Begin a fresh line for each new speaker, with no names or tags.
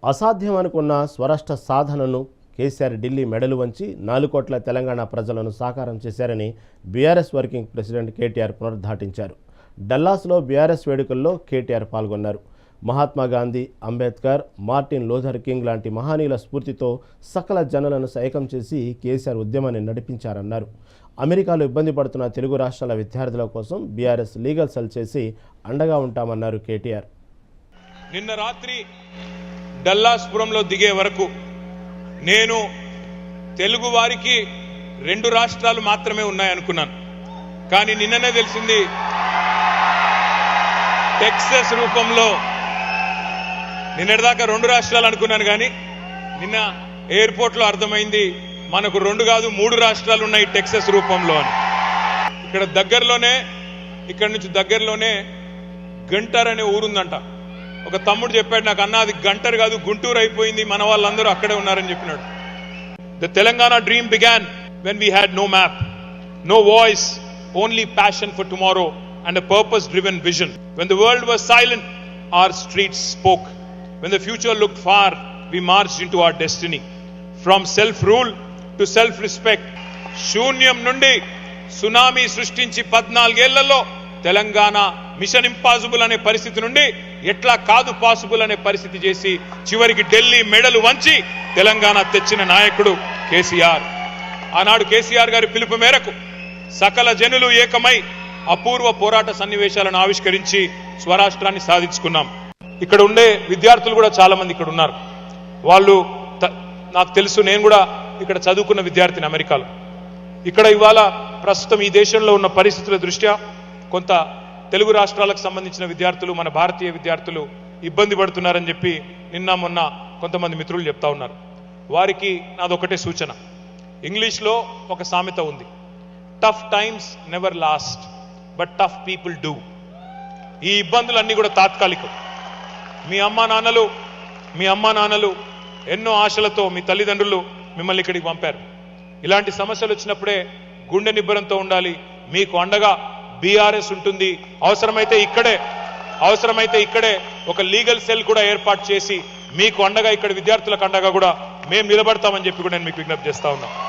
అసాధ్యం అనుకున్న స్వరాష్ట్ర సాధనను కేసీఆర్ ఢిల్లీ మెడలు వంచి 4 కోట్ల తెలంగాణ ప్రజలను సాకారం చేశారని బీఆర్ఎస్ వర్కింగ్ ప్రెసిడెంట్ కేటీఆర్ పునరుద్ఘాటించారు. డల్లాస్లో బీఆర్ఎస్ వేడుకల్లో కేటీఆర్ పాల్గొన్నారు. Mahatma Gandhi, Ambedkar, Martin Luther king లాంటి మహనీయుల స్ఫూర్తితో సకల జనులను ఏకం చేసి కేసీఆర్ ఉద్యమాన్ని నడిపించారన్నారు. అమెరికాలో ఇబ్బంది పడుతున్న తెలుగు రాష్ట్రాల విద్యార్థుల కోసం బీఆర్ఎస్ లీగల్ సెల్ చేసి అండగా ఉంటామన్నారు కేటీఆర్.
నిన్న రాత్రి డల్లాస్పురంలో దిగే వరకు నేను తెలుగు వారికి 2 రాష్ట్రాలు మాత్రమే ఉన్నాయనుకున్నాను. కానీ నిన్ననే తెలిసింది టెక్సస్ రూపంలో, నిన్నటిదాకా 2 రాష్ట్రాలు అనుకున్నాను కానీ నిన్న ఎయిర్పోర్ట్లో అర్థమైంది మనకు 2 కాదు 3 రాష్ట్రాలు ఉన్నాయి టెక్సస్ రూపంలో అని. ఇక్కడ నుంచి దగ్గరలోనే గంటర్ అనే ఊరుందంట. ఒక తమ్ముడు చెప్పాడు నాకు, అన్న అది గంటర్ కాదు గుంటూరు అయిపోయింది, మన వాళ్ళందరూ అక్కడే ఉన్నారని చెప్పినాడు. The Telangana dream began when we had no map, no voice, only passion for tomorrow and a purpose driven vision. When the world was silent, our streets spoke. When the future looked far, we marched into our destiny. From self rule to self respect, శూన్యం నుండి tsunami సృష్టించి 14 ఏళ్లలో Telangana machine impossible అనే పరిస్థితి నుండి ఎట్లా కాదు possible అనే పరిస్థితి చేసి చివరికి ఢిల్లీ మెడలు వంచి తెలంగాణ తెచ్చిన నాయకుడు కేసీఆర్. ఆనాడు కేసీఆర్ గారి పిలుపు మేరకు సకల జనులు ఏకమై అపూర్వ పోరాట సన్నివేశాలను ఆవిష్కరించి స్వరాష్ట్రాన్ని సాధించుకున్నాం. ఇక్కడ ఉండే విద్యార్థులు కూడా చాలా మంది ఇక్కడ ఉన్నారు. వాళ్ళు నాకు తెలుసు, నేను కూడా ఇక్కడ చదువుకున్న విద్యార్థిని అమెరికాలో. ఇక్కడ ఇవాళ ప్రస్తుతం ఈ దేశంలో ఉన్న పరిస్థితుల దృష్ట్యా కొంత తెలుగు రాష్ట్రాలకు సంబంధించిన విద్యార్థులు, మన భారతీయ విద్యార్థులు ఇబ్బంది పడుతున్నారని చెప్పి నిన్న మొన్న కొంతమంది మిత్రులు చెప్తా ఉన్నారు. వారికి నాదొకటే సూచన. ఇంగ్లీష్లో ఒక సామెత ఉంది, tough times never lost but tough people do. ఈ ఇబ్బందులన్నీ కూడా తాత్కాలికం. మీ అమ్మా నాన్నలు ఎన్నో ఆశలతో మీ తల్లిదండ్రులు మిమ్మల్ని ఇక్కడికి పంపారు. ఇలాంటి సమస్యలు వచ్చినప్పుడే గుండె నిబ్బరంతో ఉండాలి. మీకు అండగా బీఆర్ఎస్ ఉంటుంది. అవసరమైతే ఇక్కడే ఒక లీగల్ సెల్ కూడా ఏర్పాటు చేసి మీకు అండగా, ఇక్కడ విద్యార్థులకు అండగా కూడా మేము నిలబడతామని చెప్పి కూడా నేను మీకు విజ్ఞప్తి చేస్తా ఉన్నా.